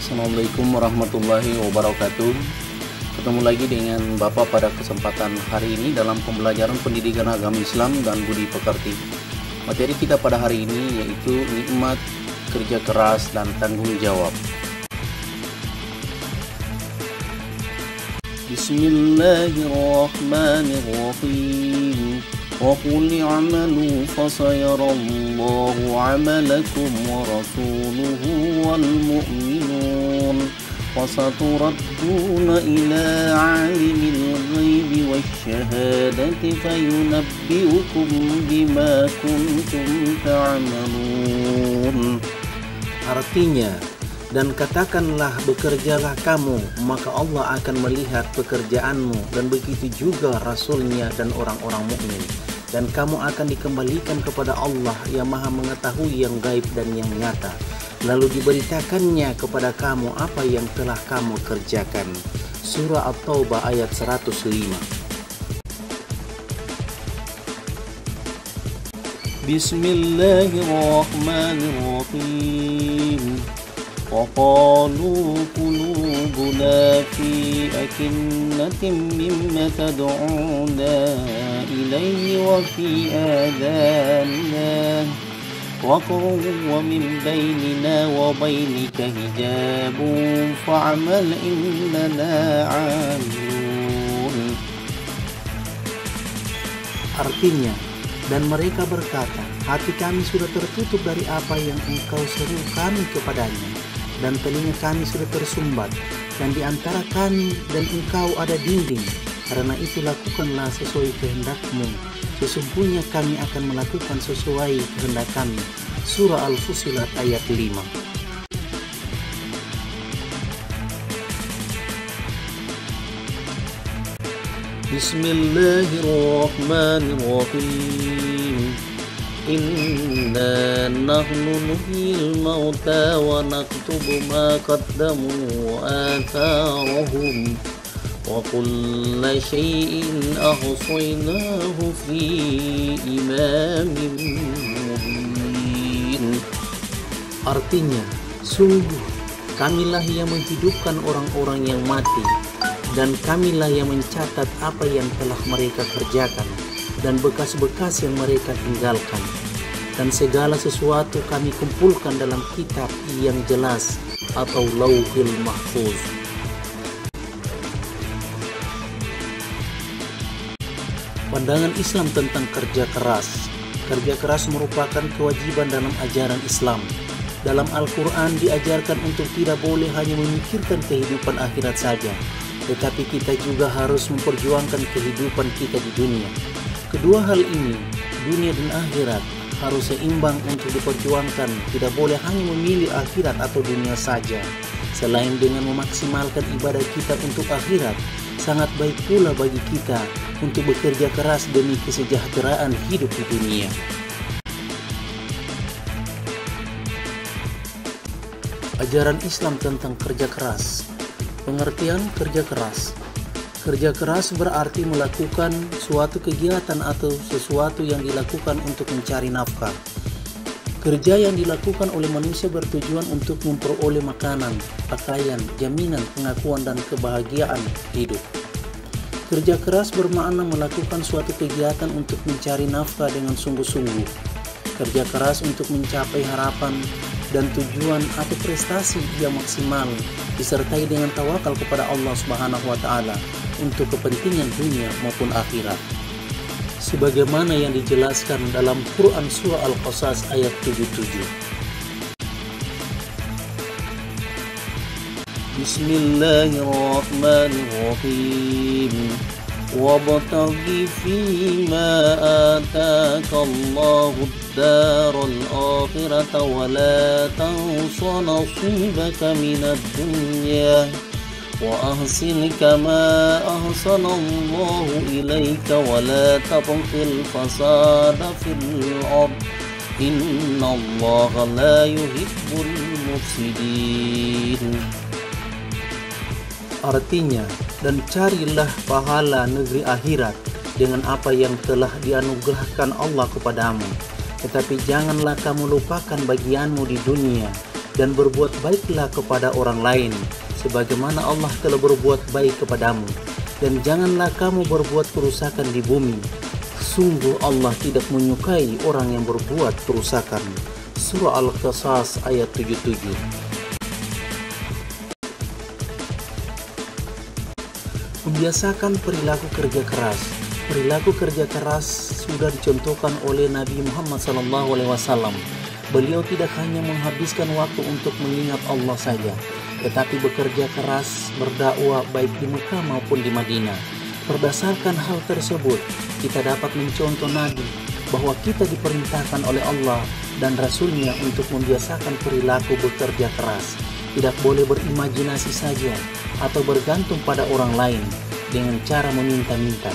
Assalamualaikum warahmatullahi wabarakatuh. Ketemu lagi dengan Bapak pada kesempatan hari ini dalam pembelajaran pendidikan agama Islam dan budi pekerti. Materi kita pada hari ini yaitu nikmat kerja keras dan tanggung jawab. Bismillahirrahmanirrahim. وَقُلْ اعْمَلُوا فَسَيَرَى اللَّهُ عَمَلَكُمْ وَرَسُولُهُ وَالْمُؤْمِنُونَ وَسَتُرَدُّونَ إِلَى عَالِمِ الْغَيْبِ وَالشَّهَادَةِ فَيُنَبِّئُكُم بِمَا كُنتُمْ تَعْمَلُونَ. Artinya, dan katakanlah bekerjalah kamu, maka Allah akan melihat pekerjaanmu, dan begitu juga Rasulnya dan orang-orang mukmin. Dan kamu akan dikembalikan kepada Allah yang maha mengetahui yang gaib dan yang nyata. Lalu diberitakannya kepada kamu apa yang telah kamu kerjakan. Surah At-Taubah ayat 105. Bismillahirrahmanirrahim. وَقَالُوا قُلُوبُنَا فِي أَكِنَّةٍ مِّمَّا تَدْعُونَا إِلَيْهِ وَفِي آذَانِنَا وَقْرٌ وَمِن بَيْنِنَا وَبَيْنِكَ حِجَابٌ فَاعْمَلْ إِنَّنَا عَامِلُونَ. Artinya, dan mereka berkata, hati kami sudah tertutup dari apa yang engkau seru kami kepadanya, dan telinga kami sudah tersumbat, dan di antara kami dan engkau ada dinding. Karena itu lakukanlah sesuai kehendakmu, sesungguhnya kami akan melakukan sesuai kehendak kami. Surah Al-Fussilat ayat 5. Bismillahirrahmanirrahim. Inna nahnu nuhyil mauta wa naktubu ma qaddamu wa atharahum wa kulla syai'in ahsaynahu fi imamin mubin. Artinya, sungguh kamilah yang menghidupkan orang-orang yang mati, dan kamilah yang mencatat apa yang telah mereka kerjakan dan bekas-bekas yang mereka tinggalkan, dan segala sesuatu kami kumpulkan dalam kitab yang jelas atau Lauhil Mahfuz. Pandangan Islam tentang kerja keras. Kerja keras merupakan kewajiban dalam ajaran Islam. Dalam Al-Quran diajarkan untuk tidak boleh hanya memikirkan kehidupan akhirat saja, tetapi kita juga harus memperjuangkan kehidupan kita di dunia. Kedua hal ini, dunia dan akhirat, harus seimbang untuk diperjuangkan. Tidak boleh hanya memilih akhirat atau dunia saja. Selain dengan memaksimalkan ibadah kita untuk akhirat, sangat baik pula bagi kita untuk bekerja keras demi kesejahteraan hidup di dunia. Ajaran Islam tentang kerja keras. Pengertian kerja keras. Kerja keras berarti melakukan suatu kegiatan atau sesuatu yang dilakukan untuk mencari nafkah. Kerja yang dilakukan oleh manusia bertujuan untuk memperoleh makanan, pakaian, jaminan, pengakuan, dan kebahagiaan hidup. Kerja keras bermakna melakukan suatu kegiatan untuk mencari nafkah dengan sungguh-sungguh. Kerja keras untuk mencapai harapan dan tujuan atau prestasi yang maksimal, disertai dengan tawakal kepada Allah Subhanahu wa Ta'ala untuk kepentingan dunia maupun akhirat, sebagaimana yang dijelaskan dalam Quran Surah Al-Qasas ayat 77. Bismillahirrahmanirrahim. Wabtaghi fima ataka Allahu ad-daral akhirata wa la tansa nasibaka minad dunya وأحسن كما أحسن الله إليك ولا تبغ الفساد في الأرض إن الله لا يحب المفسدين. Artinya, dan carilah pahala negeri akhirat dengan apa yang telah dianugerahkan Allah kepadamu, tetapi janganlah kamu lupakan bagianmu di dunia, dan berbuat baiklah kepada orang lain, sebagaimana Allah telah berbuat baik kepadamu. Dan janganlah kamu berbuat kerusakan di bumi. Sungguh Allah tidak menyukai orang yang berbuat kerusakan. Surah Al-Qasas ayat 77. Membiasakan perilaku kerja keras. Perilaku kerja keras sudah dicontohkan oleh Nabi Muhammad SAW. Beliau tidak hanya menghabiskan waktu untuk mengingat Allah saja, tetapi bekerja keras berdakwah baik di Mekah maupun di Madinah. Berdasarkan hal tersebut, kita dapat mencontoh Nabi bahwa kita diperintahkan oleh Allah dan Rasul-Nya untuk membiasakan perilaku bekerja keras. Tidak boleh berimajinasi saja atau bergantung pada orang lain dengan cara meminta-minta.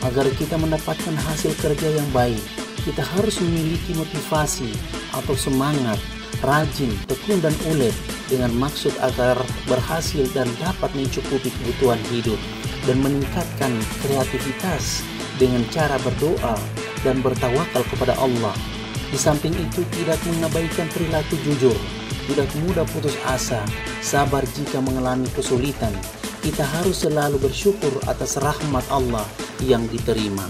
Agar kita mendapatkan hasil kerja yang baik, kita harus memiliki motivasi atau semangat, rajin, tekun dan ulet dengan maksud agar berhasil dan dapat mencukupi kebutuhan hidup, dan meningkatkan kreativitas dengan cara berdoa dan bertawakal kepada Allah. Di samping itu, tidak mengabaikan perilaku jujur, tidak mudah putus asa, sabar jika mengalami kesulitan. Kita harus selalu bersyukur atas rahmat Allah yang diterima.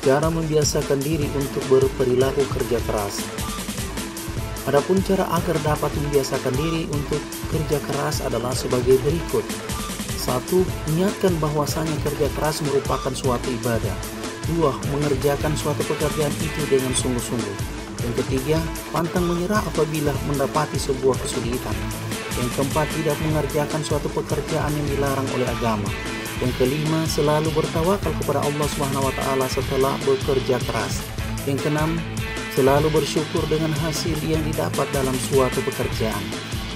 Cara membiasakan diri untuk berperilaku kerja keras. Adapun cara agar dapat membiasakan diri untuk kerja keras adalah sebagai berikut. 1. Niatkan bahwasanya kerja keras merupakan suatu ibadah. 2. Mengerjakan suatu pekerjaan itu dengan sungguh-sungguh. Yang ketiga, pantang menyerah apabila mendapati sebuah kesulitan. Yang keempat, tidak mengerjakan suatu pekerjaan yang dilarang oleh agama. Yang kelima, selalu bertawakal kepada Allah SWT setelah bekerja keras. Yang keenam, selalu bersyukur dengan hasil yang didapat dalam suatu pekerjaan.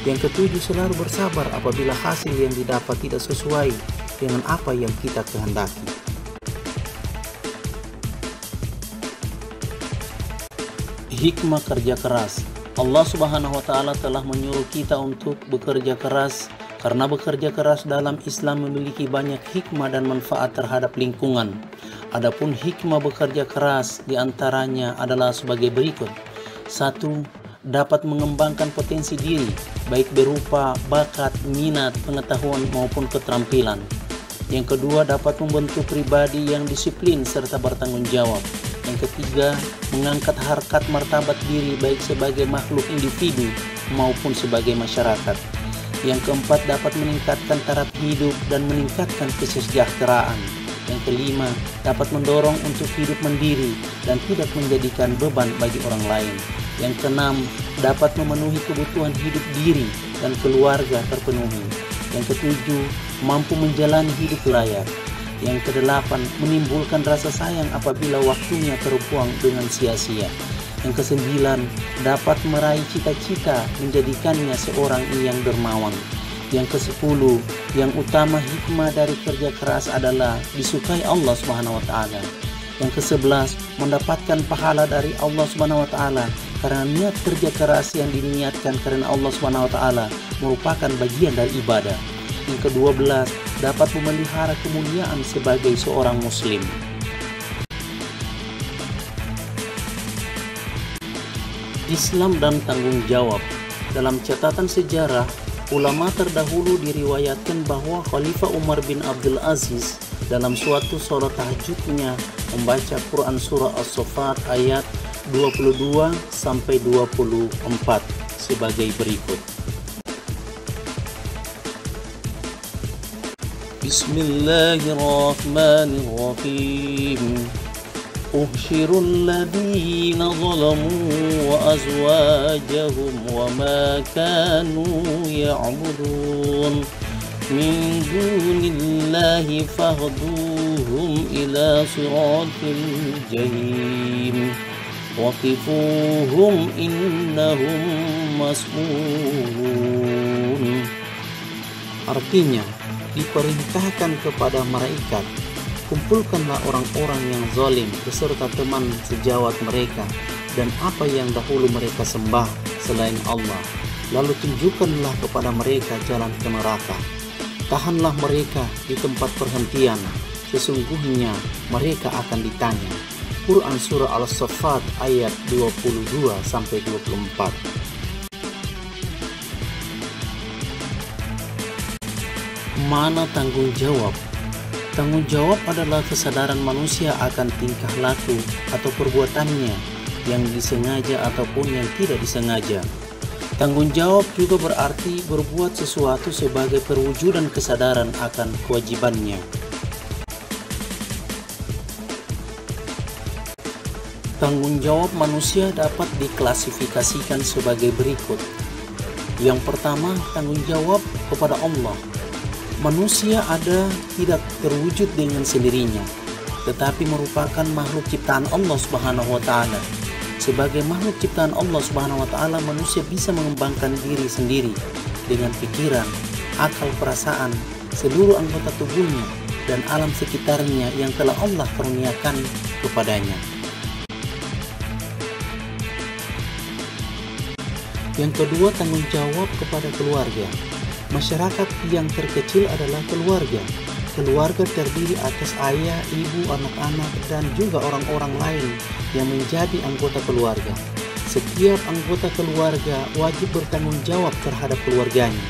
Yang ketujuh, selalu bersabar apabila hasil yang didapat tidak sesuai dengan apa yang kita kehendaki. Hikmah kerja keras. Allah Subhanahu wa Ta'ala telah menyuruh kita untuk bekerja keras, karena bekerja keras dalam Islam memiliki banyak hikmah dan manfaat terhadap lingkungan. Adapun hikmah bekerja keras diantaranya adalah sebagai berikut. 1. Dapat mengembangkan potensi diri, baik berupa bakat, minat, pengetahuan maupun keterampilan. Yang kedua, dapat membentuk pribadi yang disiplin serta bertanggung jawab. Yang ketiga, mengangkat harkat martabat diri baik sebagai makhluk individu maupun sebagai masyarakat. Yang keempat, dapat meningkatkan taraf hidup dan meningkatkan kesejahteraan. Yang kelima, dapat mendorong untuk hidup mandiri dan tidak menjadikan beban bagi orang lain. Yang keenam, dapat memenuhi kebutuhan hidup diri dan keluarga terpenuhi. Yang ketujuh, mampu menjalani hidup layak. Yang kedelapan, menimbulkan rasa sayang apabila waktunya terbuang dengan sia-sia. Yang kesembilan, dapat meraih cita-cita menjadikannya seorang yang dermawan. Yang kesepuluh, yang utama hikmah dari kerja keras adalah disukai Allah Subhanahu wa Ta'ala. Yang kesebelas, mendapatkan pahala dari Allah Subhanahu wa Ta'ala karena niat kerja keras yang diniatkan karena Allah Subhanahu wa Ta'ala merupakan bagian dari ibadah. Yang ke-12, dapat memelihara kemuliaan sebagai seorang muslim. Islam dan tanggung jawab. Dalam catatan sejarah, ulama terdahulu diriwayatkan bahwa Khalifah Umar bin Abdul Aziz dalam suatu sholat tahajudnya membaca Quran surah As-Saffat ayat 22-24 sebagai berikut. Bismillahirrahmanirrahim. Uhsyirul ladzina zalamu wa azwajahum wa ma kanu ya'budun min dunillahi fahduhum ila siratil jahim waqifuhum innahum mas'ulun. Artinya, diperintahkan kepada malaikat, kumpulkanlah orang-orang yang zalim beserta teman sejawat mereka dan apa yang dahulu mereka sembah selain Allah, lalu tunjukkanlah kepada mereka jalan ke neraka. Tahanlah mereka di tempat perhentian, sesungguhnya mereka akan ditanya. Quran surah Al-Saffat ayat 22-24. Mana tanggung jawab? Tanggung jawab adalah kesadaran manusia akan tingkah laku atau perbuatannya yang disengaja ataupun yang tidak disengaja. Tanggung jawab juga berarti berbuat sesuatu sebagai perwujudan kesadaran akan kewajibannya. Tanggung jawab manusia dapat diklasifikasikan sebagai berikut. Yang pertama, tanggung jawab kepada Allah. Manusia ada tidak terwujud dengan sendirinya, tetapi merupakan makhluk ciptaan Allah Subhanahu wa taala. Sebagai makhluk ciptaan Allah Subhanahu wa taala, manusia bisa mengembangkan diri sendiri dengan pikiran, akal, perasaan, seluruh anggota tubuhnya dan alam sekitarnya yang telah Allah karuniakan kepadanya. Yang kedua, tanggung jawab kepada keluarga. Masyarakat yang terkecil adalah keluarga. Keluarga terdiri atas ayah, ibu, anak-anak, dan juga orang-orang lain yang menjadi anggota keluarga. Setiap anggota keluarga wajib bertanggung jawab terhadap keluarganya.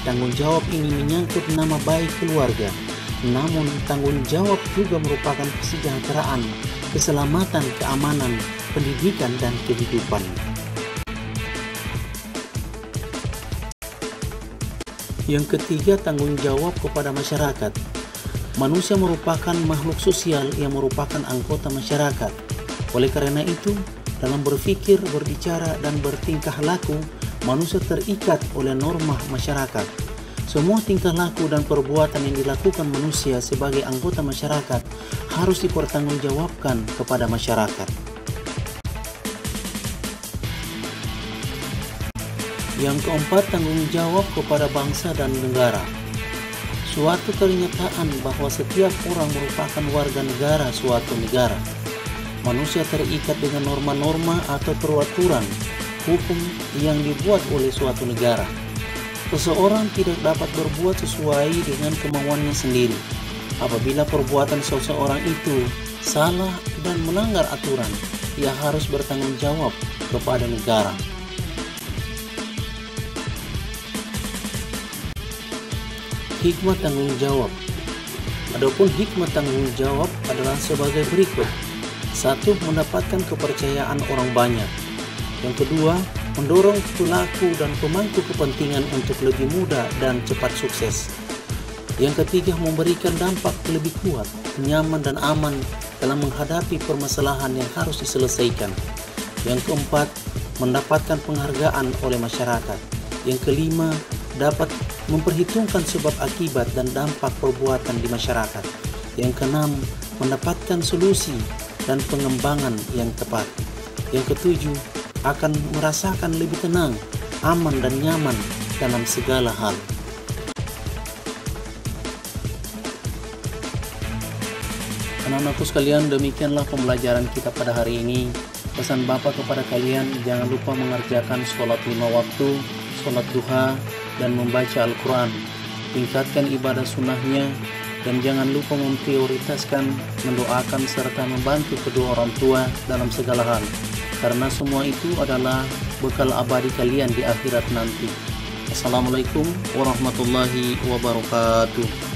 Tanggung jawab ini menyangkut nama baik keluarga. Namun tanggung jawab juga merupakan kesejahteraan, keselamatan, keamanan, pendidikan, dan kehidupan. Yang ketiga, tanggung jawab kepada masyarakat. Manusia merupakan makhluk sosial yang merupakan anggota masyarakat. Oleh karena itu, dalam berpikir, berbicara, dan bertingkah laku, manusia terikat oleh norma masyarakat. Semua tingkah laku dan perbuatan yang dilakukan manusia sebagai anggota masyarakat harus dipertanggungjawabkan kepada masyarakat. Yang keempat, tanggung jawab kepada bangsa dan negara. Suatu kenyataan bahwa setiap orang merupakan warga negara suatu negara. Manusia terikat dengan norma-norma atau peraturan hukum yang dibuat oleh suatu negara. Seseorang tidak dapat berbuat sesuai dengan kemauannya sendiri. Apabila perbuatan seseorang itu salah dan melanggar aturan, ia harus bertanggung jawab kepada negara. Hikmah tanggung jawab. Adapun hikmah tanggung jawab adalah sebagai berikut. 1. Mendapatkan kepercayaan orang banyak. Yang kedua, mendorong pelaku dan pemangku kepentingan untuk lebih mudah dan cepat sukses. Yang ketiga, memberikan dampak lebih kuat, nyaman dan aman dalam menghadapi permasalahan yang harus diselesaikan. Yang keempat, mendapatkan penghargaan oleh masyarakat. Yang kelima, dapat memperhitungkan sebab akibat dan dampak perbuatan di masyarakat. Yang keenam, mendapatkan solusi dan pengembangan yang tepat. Yang ketujuh, akan merasakan lebih tenang, aman dan nyaman dalam segala hal. Anak-anakku sekalian, demikianlah pembelajaran kita pada hari ini. Pesan Bapak kepada kalian, jangan lupa mengerjakan sholat 5 waktu, sholat duha, dan membaca Al-Quran. Tingkatkan ibadah sunnahnya, dan jangan lupa memprioritaskan, mendoakan, serta membantu kedua orang tua dalam segala hal. Karena semua itu adalah bekal abadi kalian di akhirat nanti. Assalamualaikum warahmatullahi wabarakatuh.